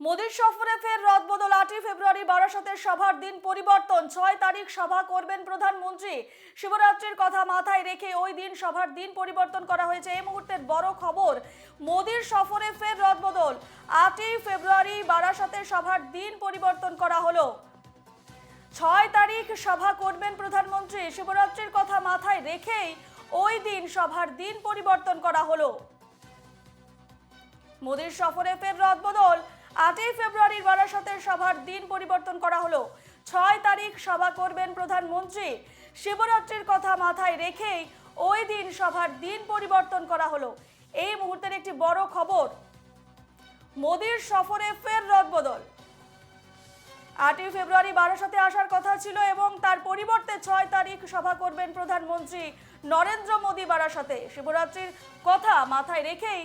মোদির সফরে ফের রদবদল। ৮ই ফেব্রুয়ারি বারাসতের সভার দিন পরিবর্তন। ৬ তারিখ সভা করবেন প্রধানমন্ত্রী। শিবরাত্রির কথা মাথায় রেখে ওই দিন সভার দিন পরিবর্তন করা হয়েছে। এই মুহূর্তের বড় খবর, মোদির সফরে ফের রদবদল। ৮ই ফেব্রুয়ারি বারাসতের সভার দিন পরিবর্তন করা হলো। ৬ তারিখ সভা করবেন প্রধানমন্ত্রী। শিবরাত্রির কথা মাথায় রেখেই ওই দিন সভার দিন পরিবর্তন করা হলো। মোদির সফরে ফের রদবদল। ৮ই ফেব্রুয়ারির বারাসতের সভার দিন পরিবর্তন করা হলো। ৬ তারিখ সভা করবেন প্রধানমন্ত্রী। শিবরাত্রির কথা মাথায় রেখেই ওই দিন সভার দিন পরিবর্তন করা হলো। এই মুহূর্তের একটি বড় খবর, মোদির সফরে ফের রদবদল। ৮ই ফেব্রুয়ারি বারাসতে আসার কথা ছিল এবং তার পরিবর্তে ৬ তারিখ সভা করবেন প্রধানমন্ত্রী নরেন্দ্র মোদী বারাসতে। শিবরাত্রির কথা মাথায় রেখেই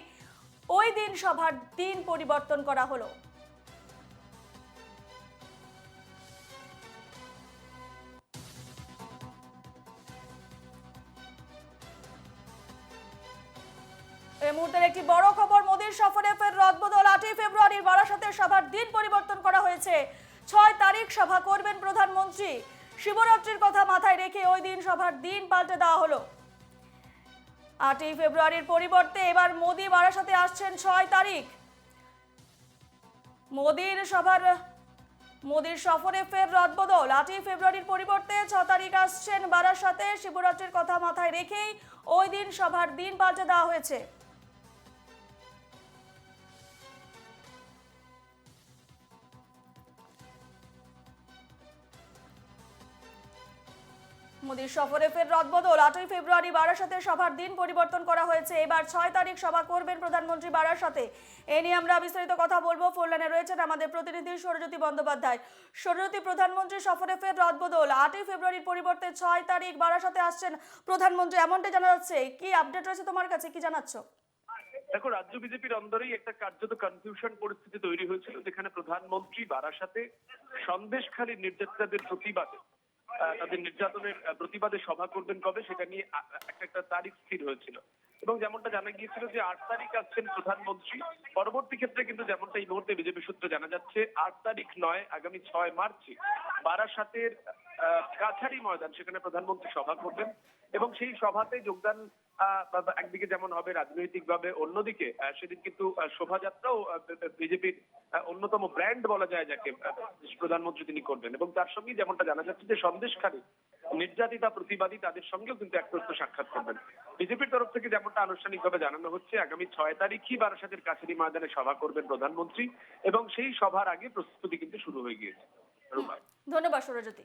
ওই দিন সভার দিন পরিবর্তন করা হলো। এই মুহূর্তের একটি বড় খবর, মোদির সফরে ফের রদবদল। ৮ই ফেব্রুয়ারির বারাসতের সভার দিন পরিবর্তন করা হয়েছে। ৬ তারিখ সভা করবেন প্রধানমন্ত্রী। শিবরাত্রির কথা মাথায় রেখে ওই দিন সভার দিন পাল্টে দেওয়া হলো। ৮ই ফেব্রুয়ারির পরিবর্তে এবার মোদি বারাসতে আসছেন ৬ তারিখ। মোদির সফরে ফের রদবদল। ৮ই ফেব্রুয়ারির পরিবর্তে ৬ তারিখ আসছেন বারাসতে। শিবরাত্রির কথা মাথায় রেখেই ওই দিন সভার দিন পাল্টে দেওয়া হয়েছে। মোদির সফরে ফের রদবদল। ৮ই ফেব্রুয়ারি বারাসতে সভার দিন পরিবর্তন করা হয়েছে। এবার ৬ তারিখ সভা করবেন প্রধানমন্ত্রী বারাসতে। এ নিয়ে আমরা বিস্তারিত কথা বলবো। ফোন লাইনে রয়েছেন আমাদের প্রতিনিধি সৌরজ্যোতি বন্দ্যোপাধ্যায়। সৌরজ্যোতি, প্রধানমন্ত্রী সফরে ফের রদবদল। ৮ই ফেব্রুয়ারির পরিবর্তে ৬ তারিখ বারাসতে আসছেন প্রধানমন্ত্রী, এমনটাই জানা যাচ্ছে। কি আপডেট রয়েছে তোমার কাছে, কি জানাচ্ছ? দেখো, রাজ্য বিজেপির অন্দরেই একটা কার্যত কনফিউশন পরিস্থিতি তৈরি হয়েছিল, যেখানে প্রধানমন্ত্রী বারাসাতে সন্দেশখালীর নির্যাতিতাদের প্রতিবাদে তাদের নির্যাতনের প্রতিবাদে সভা করবেন কবে সেটা নিয়ে একটা তারিখ স্থির হয়েছিল। এবং যেমনটা জানা গিয়েছিল যে ৮ তারিখ আসছেন প্রধানমন্ত্রী। পরবর্তী ক্ষেত্রে কিন্তু যেমনটা এই মুহূর্তে বিজেপি সূত্রে জানা যাচ্ছে, ৮ তারিখ নয়, আগামী ৬ মার্চ বারাসাতের কাছারি ময়দান, সেখানে প্রধানমন্ত্রী সভা করবেন। এবং সেই সভাতে যোগদান একদিকে যেমন হবে রাজনৈতিকভাবে, অন্যদিকে সেদিন কিন্তু শোভাযাত্রাও বিজেপির অন্যতম ব্র্যান্ড বলা যায় যাকে, প্রধানমন্ত্রী তিনি করবেন। এবং তার সঙ্গে যেমনটা জানা যাচ্ছে যে সন্দেশখালী নির্যাতিতা প্রতিবাদী তাদের সঙ্গেও কিন্তু এক প্রস্তুত সাক্ষাৎ করবেন। বিজেপির তরফ থেকে যেমনটা আনুষ্ঠানিকভাবে জানানো হচ্ছে, আগামী ৬ তারিখই বারাসাতের কাছারি ময়দানে সভা করবেন প্রধানমন্ত্রী এবং সেই সভার আগে প্রস্তুতি কিন্তু শুরু হয়ে গিয়েছে। ধন্যবাদ সৌরজ্যোতি।